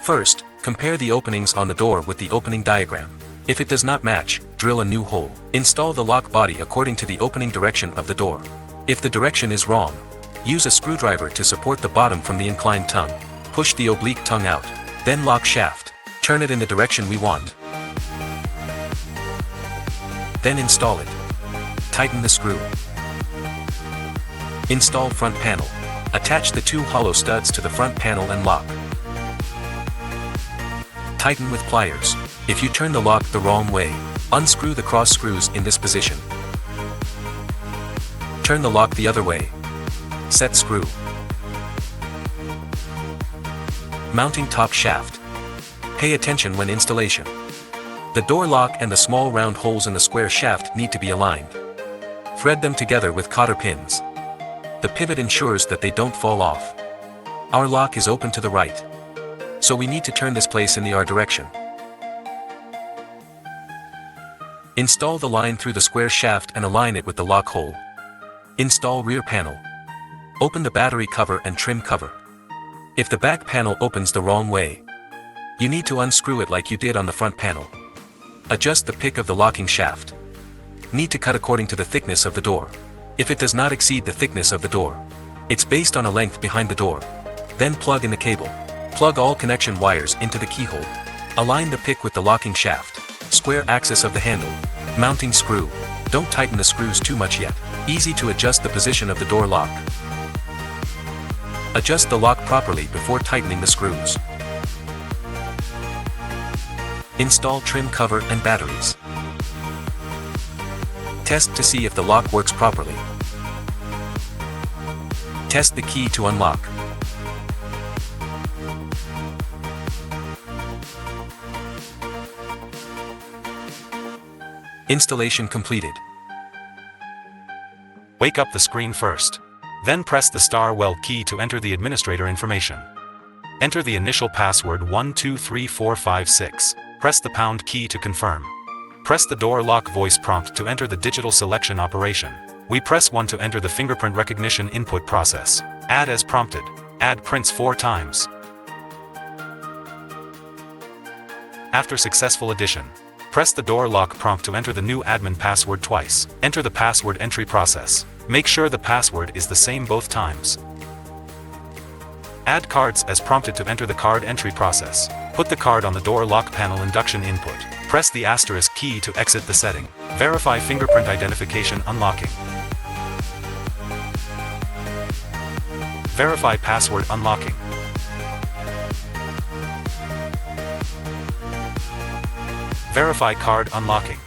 First, compare the openings on the door with the opening diagram. If it does not match, drill a new hole. Install the lock body according to the opening direction of the door. If the direction is wrong, use a screwdriver to support the bottom from the inclined tongue. Push the oblique tongue out. Then lock shaft. Turn it in the direction we want. Then install it. Tighten the screw. Install front panel. Attach the two hollow studs to the front panel and lock. Tighten with pliers. If you turn the lock the wrong way, unscrew the cross screws in this position. Turn the lock the other way. Set screw. Mounting top shaft. Pay attention when installation. The door lock and the small round holes in the square shaft need to be aligned. Thread them together with cotter pins. The pivot ensures that they don't fall off. Our lock is open to the right, so we need to turn this place in the R direction. Install the line through the square shaft and align it with the lock hole. Install rear panel. Open the battery cover and trim cover. If the back panel opens the wrong way, you need to unscrew it like you did on the front panel. Adjust the pick of the locking shaft. Need to cut according to the thickness of the door. If it does not exceed the thickness of the door, it's based on a length behind the door. Then plug in the cable. Plug all connection wires into the keyhole. Align the pick with the locking shaft. Square axis of the handle. Mounting screw. Don't tighten the screws too much yet. Easy to adjust the position of the door lock. Adjust the lock properly before tightening the screws. Install trim cover and batteries. Test to see if the lock works properly. Test the key to unlock. Installation completed. Wake up the screen first. Then press the *Well key to enter the administrator information. Enter the initial password 123456. Press the # key to confirm. Press the door lock voice prompt to enter the digital selection operation. We press 1 to enter the fingerprint recognition input process. Add as prompted. Add prints 4 times. After successful addition, press the door lock prompt to enter the new admin password twice. Enter the password entry process. Make sure the password is the same both times. Add cards as prompted to enter the card entry process. Put the card on the door lock panel induction input. Press the * key to exit the setting. Verify fingerprint identification unlocking. Verify password unlocking. Verify card unlocking.